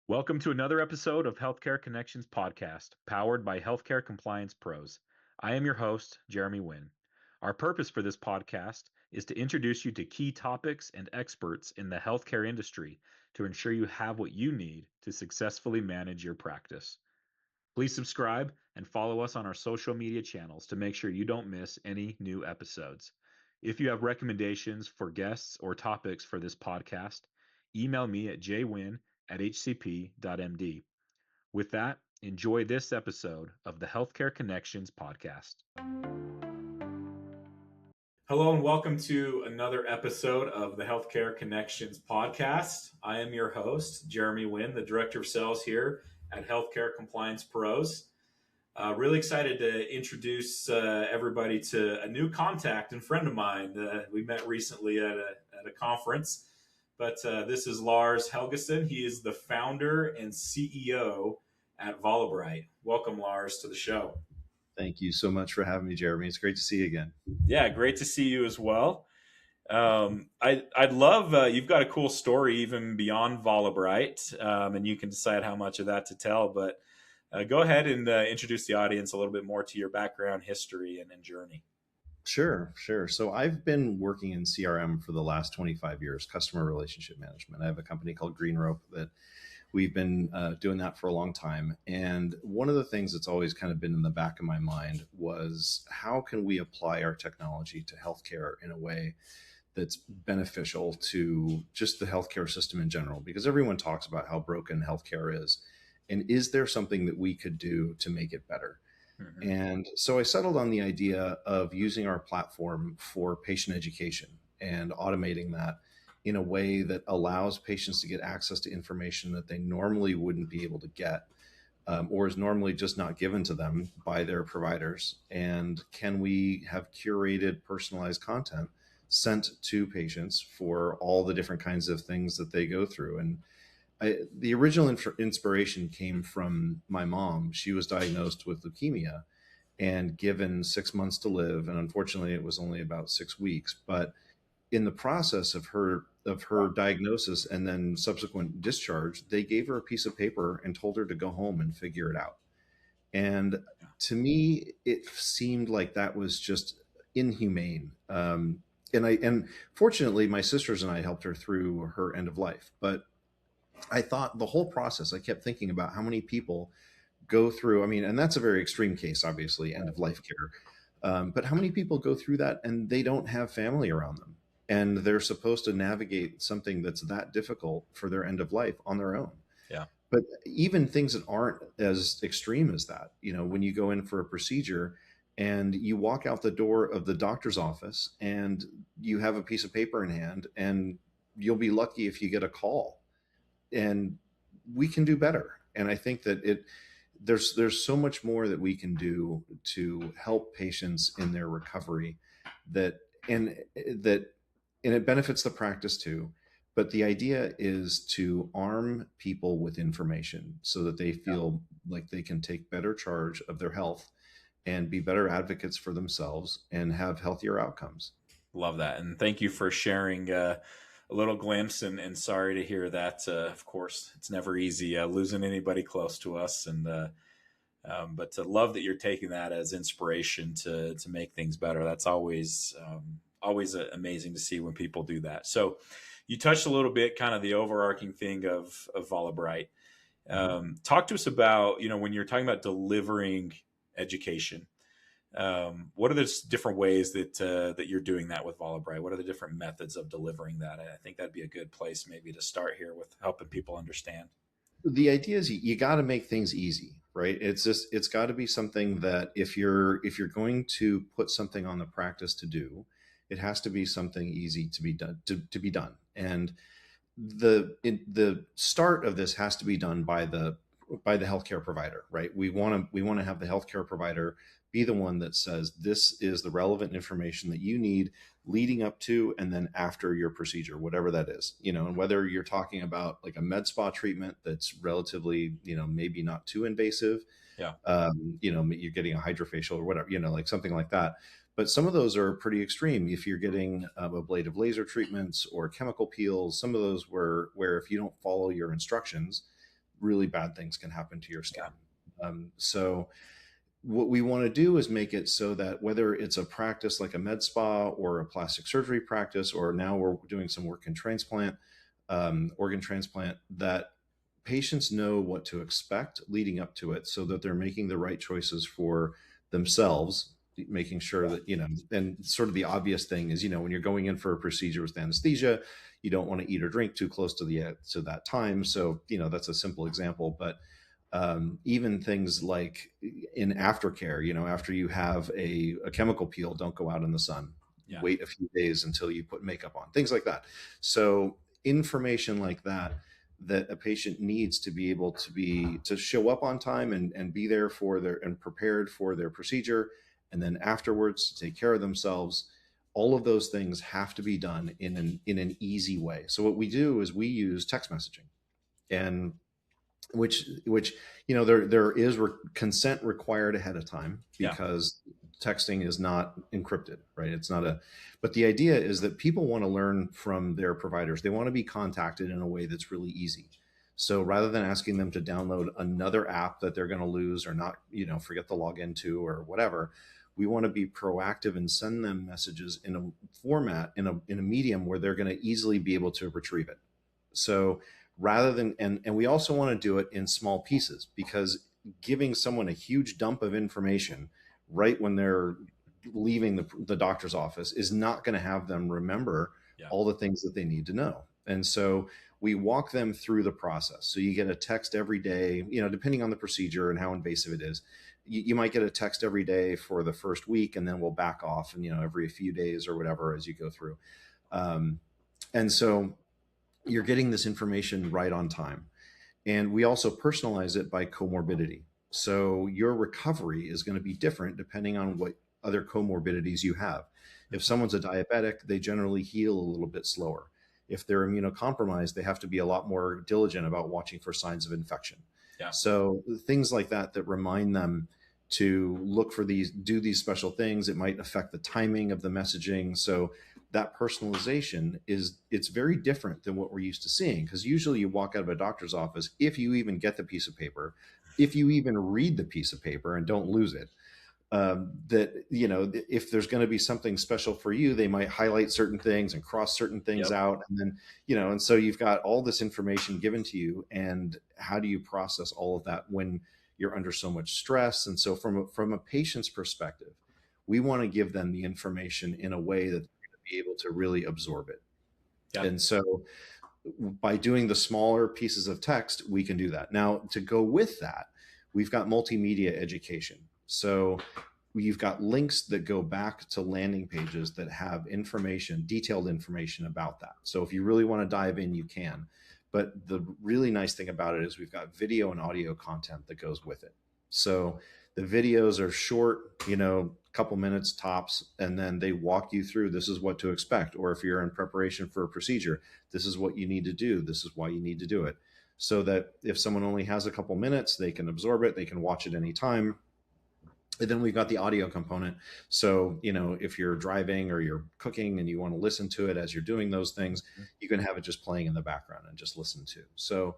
Welcome to another episode of Healthcare Connections podcast, powered by Healthcare Compliance Pros. I am your host, Jeremy Wynn. Our purpose for this podcast is to introduce you to key topics and experts in the healthcare industry to ensure you have what you need to successfully manage your practice. Please subscribe and follow us on our social media channels to make sure you don't miss any new episodes. If you have recommendations for guests or topics for this podcast, email me at jwin@hcp.md. With that, enjoy this episode of the Healthcare Connections podcast. Hello and welcome to another episode of the Healthcare Connections podcast. I am your host, Jeremy Wynn, the Director of Sales here at Healthcare Compliance Pros. Really excited to introduce everybody to a new contact and friend of mine. We met recently at a conference, but this is Lars Helgeson. He is the founder and CEO at Volibrite. Welcome, Lars, to the show. Thank you so much for having me, Jeremy. It's great to see you again. Yeah, great to see you as well. I'd love, you've got a cool story even beyond Volibrite, and you can decide how much of that to tell, but go ahead and introduce the audience a little bit more to your background, history, and journey. Sure. So I've been working in CRM for the last 25 years, customer relationship management. I have a company called Green Rope that we've been doing that for a long time. And one of the things that's always kind of been in the back of my mind was how can we apply our technology to healthcare in a way that's beneficial to just the healthcare system in general? Because everyone talks about how broken healthcare is. And is there something that we could do to make it better? Mm-hmm. And so I settled on the idea of using our platform for patient education and automating that in a way that allows patients to get access to information that they normally wouldn't be able to get, or is normally just not given to them by their providers. And can we have curated, personalized content sent to patients for all the different kinds of things that they go through? And the original inspiration came from my mom. She was diagnosed with leukemia and given 6 months to live, and unfortunately, it was only about 6 weeks. But in the process of her diagnosis and then subsequent discharge, they gave her a piece of paper and told her to go home and figure it out. And to me, it seemed like that was just inhumane. And fortunately, my sisters and I helped her through her end of life. But I thought the whole process, I kept thinking about how many people go through, and that's a very extreme case, obviously, end of life care. But how many people go through that and they don't have family around them? And they're supposed to navigate something that's that difficult for their end of life on their own. Yeah. But even things that aren't as extreme as that, when you go in for a procedure and you walk out the door of the doctor's office and you have a piece of paper in hand, and you'll be lucky if you get a call. And we can do better. And I think that there's so much more that we can do to help patients in their recovery and it benefits the practice too. But the idea is to arm people with information so that they feel like they can take better charge of their health and be better advocates for themselves and have healthier outcomes. Love that. And thank you for sharing a little glimpse, and sorry to hear that. Of course, it's never easy losing anybody close to us, but to love that you're taking that as inspiration to make things better. That's always amazing to see when people do that. So you touched a little bit, kind of the overarching thing of Volibrite. Talk to us about, when you're talking about delivering education, what are the different ways that you're doing that with Volibrite? What are the different methods of delivering that? I think that'd be a good place maybe to start here with helping people understand. The idea is you got to make things easy, right? It's got to be something that if you're going to put something on the practice to do, it has to be something easy to be done, to be done. And the start of this has to be done by the healthcare provider, right? We want to have the healthcare provider be the one that says this is the relevant information that you need leading up to and then after your procedure, whatever that is, and whether you're talking about like a med spa treatment that's relatively, maybe not too invasive. Yeah. You're getting a hydrofacial or whatever, like something like that. But some of those are pretty extreme. If you're getting ablative laser treatments or chemical peels, some of those where if you don't follow your instructions, really bad things can happen to your skin. Yeah. So what we want to do is make it so that whether it's a practice like a med spa or a plastic surgery practice, or now we're doing some work in transplant, organ transplant, that patients know what to expect leading up to it so that they're making the right choices for themselves, making sure that, and sort of the obvious thing is, when you're going in for a procedure with anesthesia, you don't want to eat or drink too close to that time. So, that's a simple example, but even things like in aftercare, after you have a chemical peel, don't go out in the sun. Yeah. Wait a few days until you put makeup on, things like that. So information like that, that a patient needs to be able to show up on time and be there for their and prepared for their procedure, and then afterwards to take care of themselves. All of those things have to be done in an easy way. So what we do is we use text messaging, and which there is consent required ahead of time, Yeah. because texting is not encrypted, right? It's not a But the idea is that people want to learn from their providers. They want to be contacted in a way that's really easy. So rather than asking them to download another app that they're going to lose or not, forget to log into or whatever, we want to be proactive and send them messages in a format, in a medium where they're going to easily be able to retrieve it. So rather than and we also want to do it in small pieces, because giving someone a huge dump of information right when they're leaving the doctor's office is not going to have them remember Yeah. all the things that they need to know. And so we walk them through the process. So you get a text every day, depending on the procedure and how invasive it is. You might get a text every day for the first week, and then we'll back off, and every few days or whatever as you go through. And so you're getting this information right on time. And we also personalize it by comorbidity. So your recovery is going to be different depending on what other comorbidities you have. If someone's a diabetic, they generally heal a little bit slower. If they're immunocompromised, they have to be a lot more diligent about watching for signs of infection. Yeah. So things like that remind them to look for do these special things. It might affect the timing of the messaging. So that personalization it's very different than what we're used to seeing, because usually you walk out of a doctor's office, if you even get the piece of paper, if you even read the piece of paper and don't lose it, that if there's going to be something special for you, they might highlight certain things and cross certain things Yep. out, and then and so you've got all this information given to you, and how do you process all of that when you're under so much stress? And so from a patient's perspective, we want to give them the information in a way that they're going to be able to really absorb it. Yeah. And so by doing the smaller pieces of text, we can do that. Now, to go with that, we've got multimedia education. So you've got links that go back to landing pages that have information, detailed information about that. So if you really want to dive in, you can. But the really nice thing about it is we've got video and audio content that goes with it. So the videos are short, a couple minutes tops, and then they walk you through, this is what to expect. Or if you're in preparation for a procedure, this is what you need to do. This is why you need to do it. So that if someone only has a couple minutes, they can absorb it. They can watch it anytime. And then we've got the audio component. So, if you're driving or you're cooking and you want to listen to it as you're doing those things, you can have it just playing in the background and just listen to. So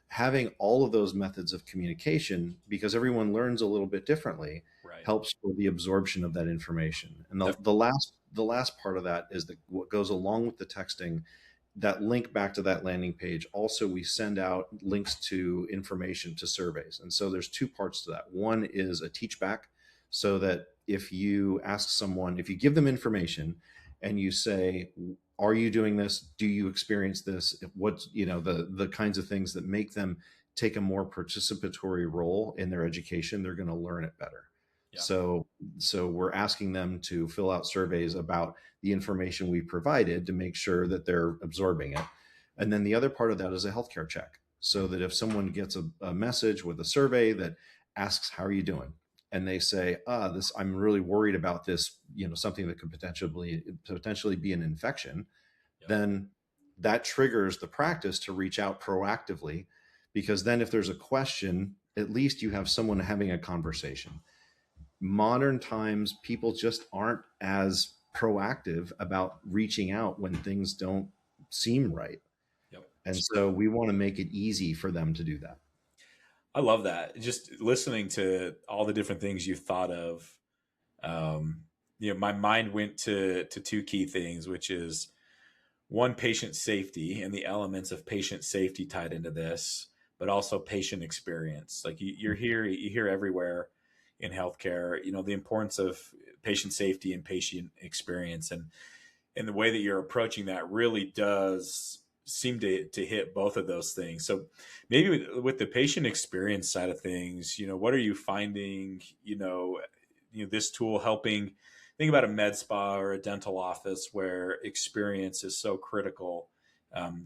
having all of those methods of communication, because everyone learns a little bit differently, Right. helps for the absorption of that information. And the last part of that is what goes along with the texting, that link back to that landing page. Also, we send out links to information, to surveys. And so there's two parts to that. One is a teach back, so that if you ask someone, if you give them information and you say, are you doing this? Do you experience this? What, the kinds of things that make them take a more participatory role in their education, they're going to learn it better. Yeah. So we're asking them to fill out surveys about the information we provided to make sure that they're absorbing it. And then the other part of that is a healthcare check. So that if someone gets a message with a survey that asks, how are you doing? And they say, I'm really worried about this, something that could potentially be an infection, Yep. then that triggers the practice to reach out proactively, because then if there's a question, at least you have someone having a conversation. Modern times, people just aren't as proactive about reaching out when things don't seem right. Yep. And so we want to make it easy for them to do that. I love that. Just listening to all the different things you thought of. My mind went to two key things, which is one, patient safety and the elements of patient safety tied into this, but also patient experience. Like you hear everywhere in healthcare, the importance of patient safety and patient experience, and the way that you're approaching that really does seem to hit both of those things. So maybe with the patient experience side of things, what are you finding, this tool helping? Think about a med spa or a dental office where experience is so critical,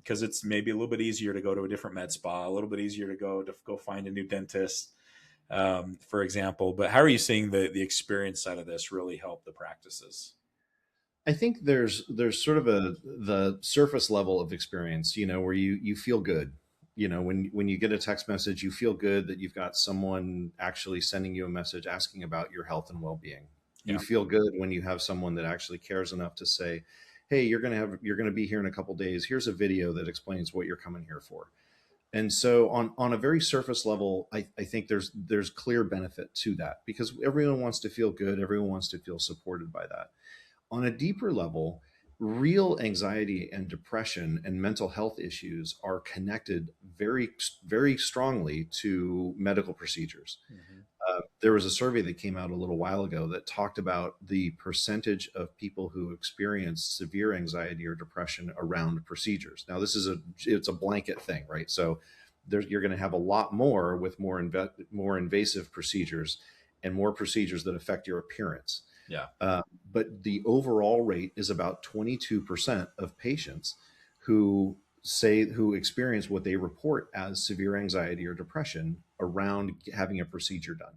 because it's maybe a little bit easier to go to a different med spa, a little bit easier to go find a new dentist, for example. But how are you seeing the experience side of this really help the practices? I think there's sort of the surface level of experience, where you feel good. When you get a text message, you feel good that you've got someone actually sending you a message asking about your health and well-being. You Yeah. feel good when you have someone that actually cares enough to say, "Hey, you're going to be here in a couple days. Here's a video that explains what you're coming here for." And so on a very surface level, I think there's clear benefit to that because everyone wants to feel good, everyone wants to feel supported by that. On a deeper level, real anxiety and depression and mental health issues are connected very, very strongly to medical procedures. Hmm. There was a survey that came out a little while ago that talked about the percentage of people who experience severe anxiety or depression around procedures. Now, it's a blanket thing, right? So you're going to have a lot more with more invasive procedures and more procedures that affect your appearance. Yeah. Uh, but the overall rate is about 22% of patients who experience what they report as severe anxiety or depression around having a procedure done.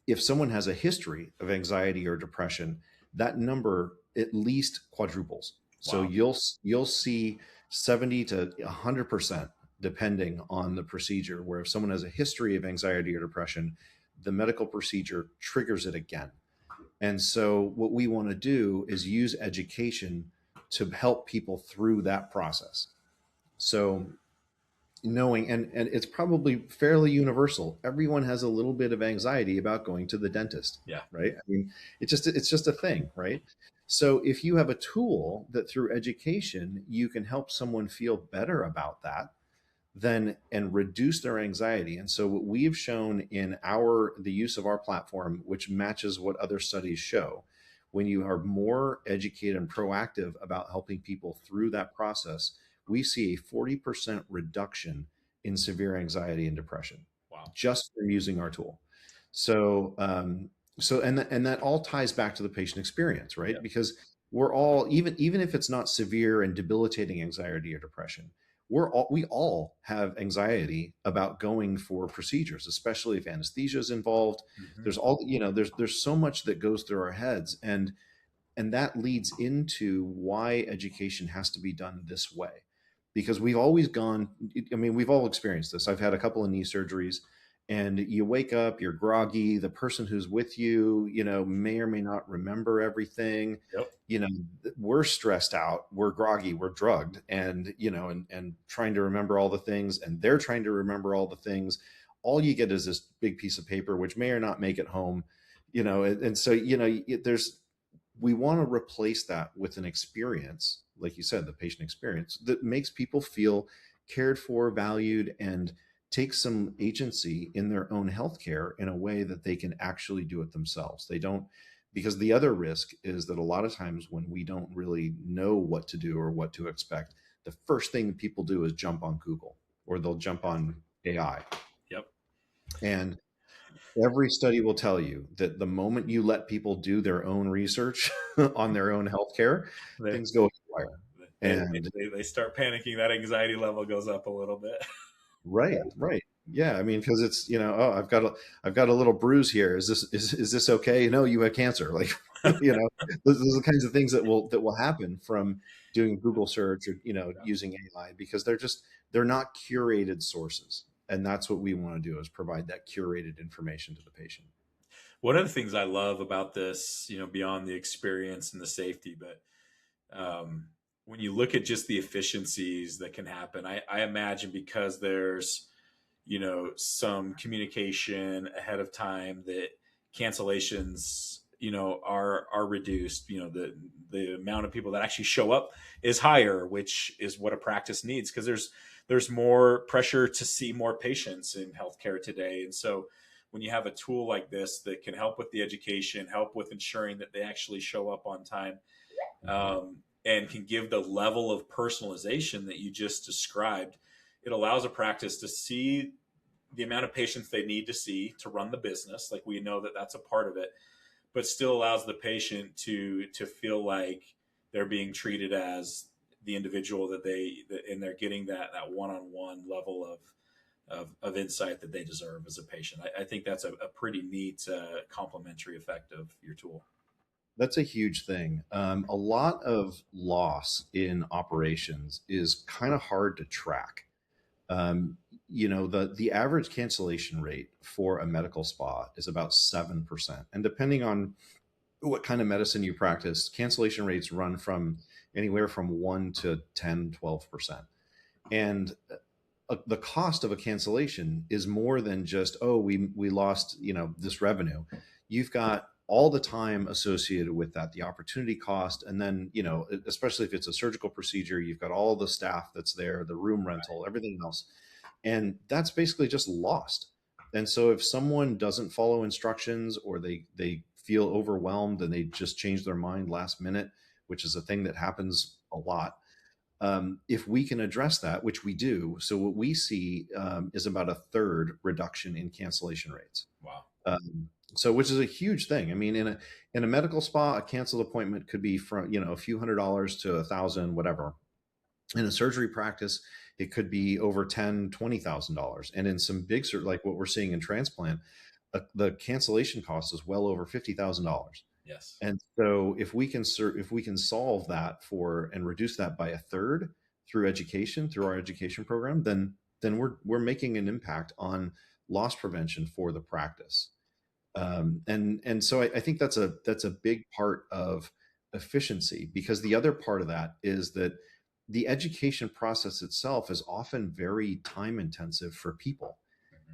If someone has a history of anxiety or depression, that number at least quadruples. So Wow. you'll see 70 to 100% depending on the procedure. Where if someone has a history of anxiety or depression, the medical procedure triggers it again. And so what we want to do is use education to help people through that process. So knowing and it's probably fairly universal. Everyone has a little bit of anxiety about going to the dentist, Yeah. right? I mean, it's just a thing, right? So if you have a tool that through education you can help someone feel better about that, then and reduce their anxiety. And so what we've shown in the use of our platform, which matches what other studies show, when you are more educated and proactive about helping people through that process, we see a 40% reduction in severe anxiety and depression Wow. just from using our tool. So, and that all ties back to the patient experience, Yeah. right? Because we're all, even if it's not severe and debilitating anxiety or depression, we all have anxiety about going for procedures, especially if anesthesia is involved. Hmm. There's so much that goes through our heads, and that leads into why education has to be done this way, because we've always gone, I mean, we've all experienced this. I've had a couple of knee surgeries, and you wake up, you're groggy, the person who's with you, may or may not remember everything. Yep. you know we're stressed out, we're groggy, we're drugged, and trying to remember all the things, and they're trying to remember all the things. All you get is this big piece of paper which may or not make it home. And so there's we want to replace that with an experience, like you said, the patient experience that makes people feel cared for, valued, and take some agency in their own healthcare in a way that they can actually do it themselves. They don't, because the other risk is that a lot of times when we don't really know what to do or what to expect, the first thing that people do is jump on Google or they'll jump on AI. Yep. And every study will tell you that the moment you let people do their own research on their own healthcare, They, things go haywire. they, And they start panicking. That anxiety level goes up a little bit. right, right. Yeah, I mean, because it's, oh, I've got a little bruise here. Is this okay? No, you had cancer. Like, those are the kinds of things that will happen from doing Google search or Yeah. using AI, because they're not curated sources. And that's what we want to do, is provide that curated information to the patient. One of the things I love about this, beyond the experience and the safety, but when you look at just the efficiencies that can happen, I imagine because there's, some communication ahead of time, that cancellations, are reduced. The amount of people that actually show up is higher, which is what a practice needs, because there's more pressure to see more patients in healthcare today. And so when you have a tool like this that can help with the education, help with ensuring that they actually show up on time, and can give the level of personalization that you just described, it allows a practice to see the amount of patients they need to see to run the business. Like, we know that that's a part of it, but still allows the patient to feel like they're being treated as the individual and they're getting that one-on-one level of insight that they deserve as a patient. I think that's a pretty neat complementary effect of your tool. That's a huge thing. A lot of loss in operations is kind of hard to track. The average cancellation rate for a medical spa is about 7%. And depending on what kind of medicine you practice, cancellation rates run from anywhere from 1 to 10, 12%. And the cost of a cancellation is more than just, oh, we lost, this revenue. You've got all the time associated with that, the opportunity cost. And then, especially if it's a surgical procedure, you've got all the staff that's there, the room rental, everything else. And that's basically just lost. And so if someone doesn't follow instructions, or they feel overwhelmed and they just change their mind last minute, which is a thing that happens a lot, if we can address that, which we do, so what we see is about a third reduction in cancellation rates. Wow. So, which is a huge thing. I mean, in a medical spa, a canceled appointment could be from a few $100s to $1,000, whatever. In a surgery practice, it could be over $10,000-$20,000, and in some big like what we're seeing in transplant, the cancellation cost is well over $50,000. Yes. And so if we can solve that and reduce that by a third through education, through our education program, then we're making an impact on loss prevention for the practice. And so I think that's a big part of efficiency, because the other part of that is that the education process itself is often very time intensive for people.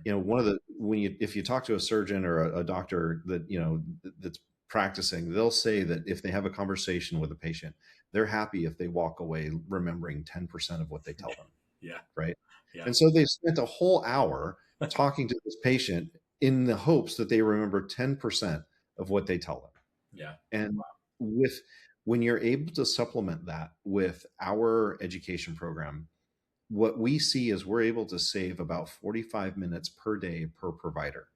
If you talk to a surgeon or a doctor that's practicing, they'll say that if they have a conversation with a patient, they're happy if they walk away remembering 10% of what they tell them. Yeah. Right. Yeah. And so they spent a whole hour talking to this patient in the hopes that they remember 10% of what they tell them. Yeah. And when you're able to supplement that with our education program, what we see is we're able to save about 45 minutes per day per provider.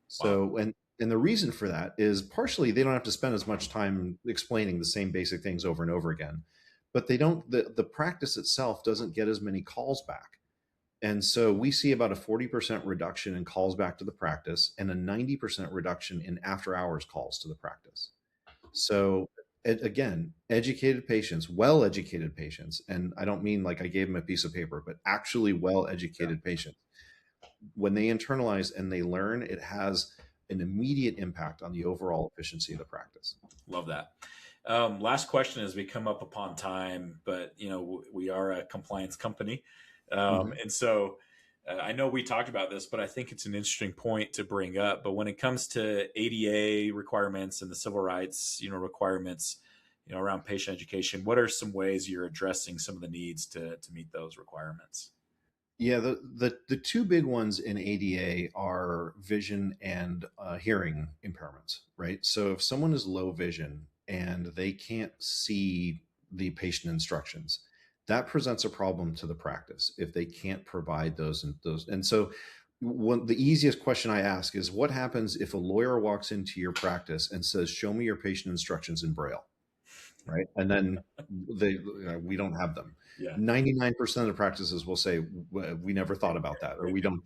So, wow. And the reason for that is partially they don't have to spend as much time explaining the same basic things over and over again, but the practice itself doesn't get as many calls back. And so we see about a 40% reduction in calls back to the practice and a 90% reduction in after hours calls to the practice. So again, educated patients, well-educated patients, and I don't mean like I gave them a piece of paper, but actually well-educated patients, when they internalize and they learn, it has an immediate impact on the overall efficiency of the practice. Love that. Last question as we come up upon time, but we are a compliance company. And so I know we talked about this, but I think it's an interesting point to bring up. But when it comes to ADA requirements and the civil rights, requirements, around patient education, what are some ways you're addressing some of the needs to meet those requirements? Yeah, the two big ones in ADA are vision and hearing impairments, right? So if someone is low vision and they can't see the patient instructions, that presents a problem to the practice if they can't provide those. And so the easiest question I ask is, what happens if a lawyer walks into your practice and says, show me your patient instructions in Braille, right? And then we don't have them. Yeah. 99% of the practices will say, we never thought about that, or we don't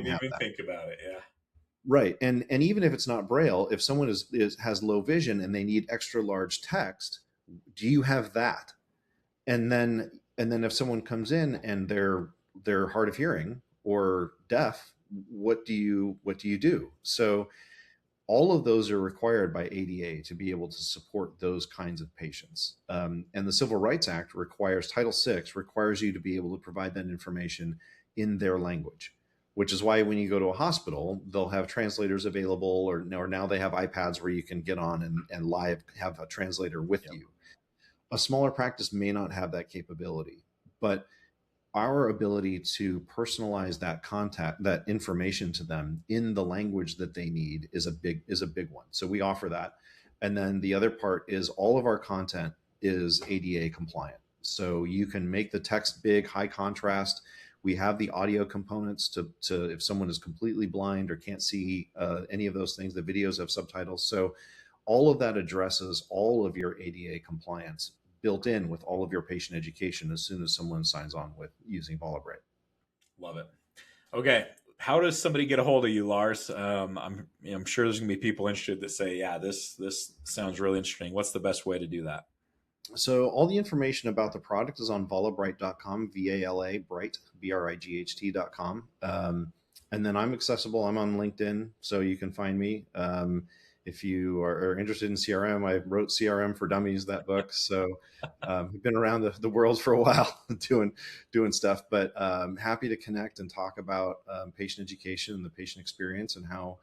have that. Think about it. Yeah. Right. And even if it's not Braille, if someone has low vision and they need extra large text, do you have that? And then if someone comes in and they're hard of hearing or deaf, what do you do? So all of those are required by ADA to be able to support those kinds of patients. And the Civil Rights Act requires, Title VI requires you to be able to provide that information in their language. which is why when you go to a hospital, they'll have translators available, or now they have iPads where you can get on and live have a translator with Yep. you. A smaller practice may not have that capability, but our ability to personalize that information to them in the language that they need is a big one. So we offer that. And then the other part is all of our content is ADA compliant. So you can make the text big, high contrast. We have the audio components to if someone is completely blind or can't see any of those things, the videos have subtitles. So all of that addresses all of your ADA compliance built in with all of your patient education as soon as someone signs on with using Volibrite. Love it. Okay. How does somebody get a hold of you, Lars? I'm sure there's gonna be people interested that say, yeah, this sounds really interesting. What's the best way to do that? So all the information about the product is on volibrite.com, VALA, Bright, BRIGHT.com. And then I'm accessible. I'm on LinkedIn, so you can find me. If you are interested in CRM, I wrote CRM for Dummies, that book. So we've been around the world for a while doing stuff, but happy to connect and talk about patient education and the patient experience and how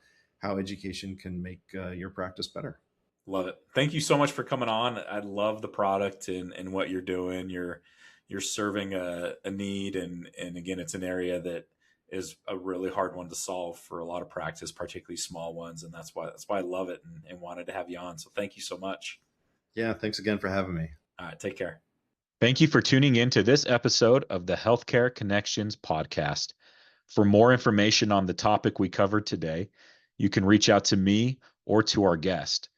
education can make your practice better. Love it. Thank you so much for coming on. I love the product and what you're doing. You're serving a need, and again, it's an area that is a really hard one to solve for a lot of practice, particularly small ones, and that's why I love it and wanted to have you on. So thank you so much. Yeah, thanks again for having me. All right, take care. Thank you for tuning in to this episode of the Healthcare Connections podcast. For more information on the topic we covered today, you can reach out to me or to our guest.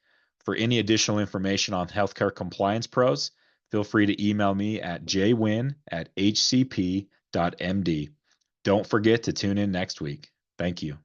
For any additional information on healthcare compliance pros, feel free to email me at jwin@hcp.md. Don't forget to tune in next week. Thank you.